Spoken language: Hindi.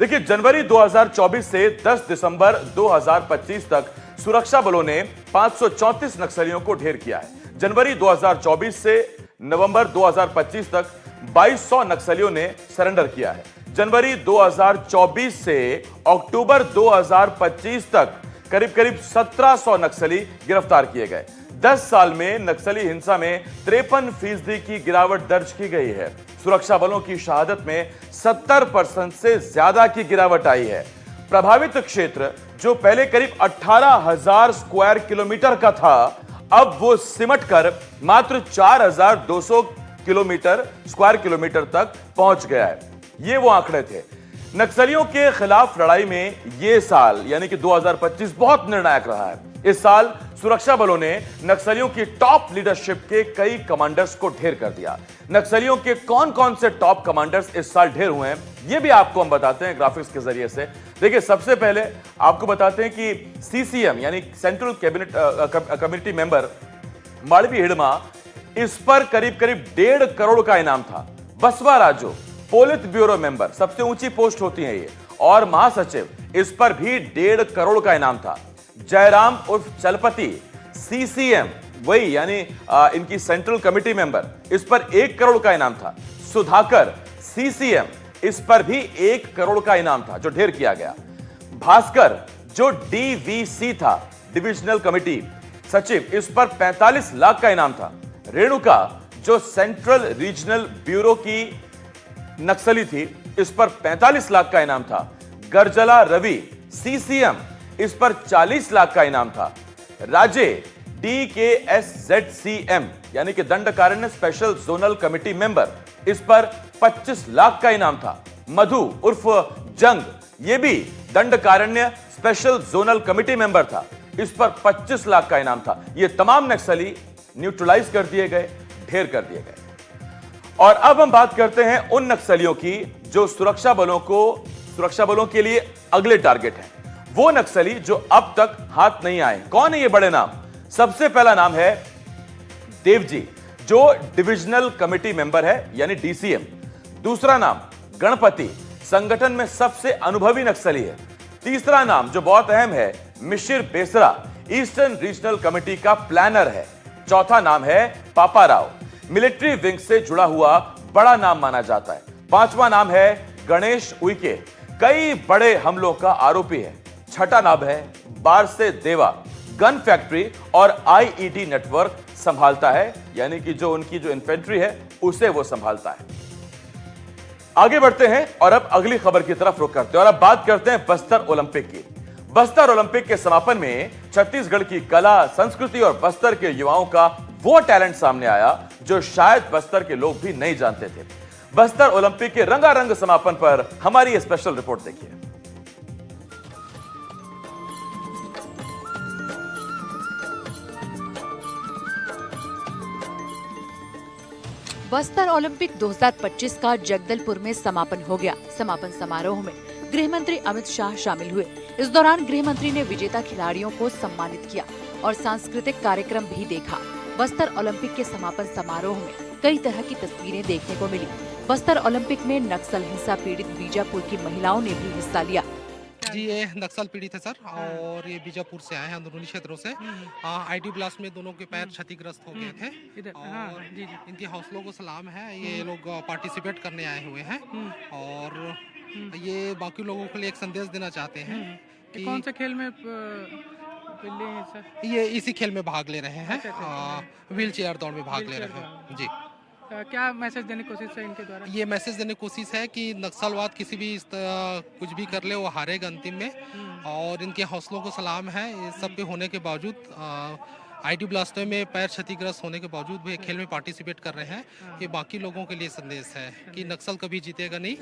देखिए, जनवरी 2024 से 10 दिसंबर 2025 तक सुरक्षा बलों ने 534 नक्सलियों को ढेर किया है। जनवरी 2024 से नवंबर 2025 तक 2200 नक्सलियों ने सरेंडर किया है। जनवरी 2024 से अक्टूबर 2025 तक करीब 1700 नक्सली गिरफ्तार किए गए। 10 साल में नक्सली हिंसा में 53% की गिरावट दर्ज की गई है। सुरक्षा बलों की शहादत में 70% से ज्यादा की गिरावट आई है। प्रभावित क्षेत्र जो पहले करीब 18,000 स्क्वायर किलोमीटर का था, अब वो सिमट कर मात्र 4,200 स्क्वायर किलोमीटर तक पहुंच गया है। ये वो आंकड़े थे। नक्सलियों के खिलाफ लड़ाई में यह साल यानी कि 2025 बहुत निर्णायक रहा है। इस साल सुरक्षा बलों ने नक्सलियों की टॉप लीडरशिप के कई कमांडर्स को ढेर कर दिया। नक्सलियों के कौन कौन से टॉप कमांडर्स इस साल ढेर हुए हैं, यह भी आपको हम बताते हैं ग्राफिक्स के जरिए से। देखिए, सबसे पहले आपको बताते हैं कि सीसीएम यानी central cabinet committee member Malvi Hidma, इस पर करीब 1.5 करोड़ का इनाम था। बसवा राजू पोलित ब्यूरो मेंबर, सबसे ऊंची पोस्ट होती है ये, और महासचिव, इस पर भी 1.5 करोड़ का इनाम था। जयराम उर्फ चलपति सीसीएम, वही यानी इनकी सेंट्रल कमेटी मेंबर, इस पर 1 करोड़ का इनाम था। सुधाकर सीसीएम, इस पर भी 1 करोड़ का इनाम था जो ढेर किया गया। भास्कर जो डीवीसी था, डिविजनल कमेटी सचिव, इस पर 45 लाख का इनाम था। रेणुका जो सेंट्रल रीजनल ब्यूरो की नक्सली थी, इस पर 45 लाख का इनाम था। गर्जला रवि सीसीएम, इस पर 40 लाख का इनाम था। राजे डीकेएसजेडसीएम यानी कि Dandakaranya special zonal committee member, इस पर 25 लाख का इनाम था। मधु उर्फ जंग, ये भी Dandakaranya special zonal committee member था, इस पर 25 लाख का इनाम था। ये तमाम नक्सली न्यूट्रलाइज कर दिए गए, ढेर कर दिए गए। और अब हम बात करते हैं उन नक्सलियों की जो सुरक्षा बलों के लिए अगले टारगेट हैं। वो नक्सली जो अब तक हाथ नहीं आए। कौन है ये बड़े नाम? सबसे पहला नाम है देवजी, जो डिविजनल कमेटी मेंबर है यानी डीसीएम। दूसरा नाम गणपति, संगठन में सबसे अनुभवी नक्सली है। तीसरा नाम जो बहुत अहम है, Mishir Besra, eastern regional committee का प्लानर है। चौथा नाम है पापा राव, मिलिट्री विंग से जुड़ा हुआ बड़ा नाम माना जाता है। पांचवा नाम है गणेश उइके, कई बड़े हमलों का आरोपी है। छठा नाम है बारसे देवा, गन फैक्ट्री और आईईडी नेटवर्क संभालता है, यानी कि जो उनकी जो इन्फेंट्री है उसे वो संभालता है। आगे बढ़ते हैं और अब अगली खबर की तरफ रुख करते हैं और अब बात करते हैं बस्तर ओलंपिक की। बस्तर ओलंपिक के समापन में छत्तीसगढ़ की कला, संस्कृति और बस्तर के युवाओं का वो टैलेंट सामने आया जो शायद बस्तर के लोग भी नहीं जानते थे। बस्तर ओलंपिक के रंगारंग समापन पर हमारी ये स्पेशल रिपोर्ट देखिए। बस्तर ओलंपिक 2025 का जगदलपुर में समापन हो गया। समापन समारोह में गृह मंत्री अमित शाह शामिल हुए। इस दौरान गृह मंत्री ने विजेता खिलाड़ियों को सम्मानित किया और सांस्कृतिक कार्यक्रम भी देखा। बस्तर ओलंपिक के समापन समारोह में कई तरह की तस्वीरें देखने को मिली। बस्तर ओलंपिक में नक्सल हिंसा पीड़ित बीजापुर की महिलाओं ने भी हिस्सा लिया। जी, ये नक्सल पीड़ित है सर, और ये बीजापुर से आए हैं, अंदरूनी क्षेत्रों से। आईडी ब्लास्ट में दोनों के पैर क्षतिग्रस्त हो गए थे और इनके हौसलों को सलाम है। ये लोग पार्टिसिपेट करने आए हुए हैं और ये बाकी लोगों के लिए एक संदेश देना चाहते हैं कि कौन से खेल में ये इसी खेल में भाग ले रहे हैं। व्हील चेयर दौड़ में भाग ले रहे हैं। जी, क्या मैसेज देने की कोशिश है इनके द्वारा? ये मैसेज देने की कोशिश है कि नक्सलवाद किसी भी कुछ भी कर ले, वो हारेगा अंतिम में, और इनके हौसलों को सलाम है। ये सब के होने के बावजूद, आईडी ब्लास्ट में पैर क्षतिग्रस्त होने के बावजूद भी खेल में पार्टिसिपेट कर रहे हैं। ये बाकी लोगों के लिए संदेश है कि नक्सल कभी जीतेगा नहीं।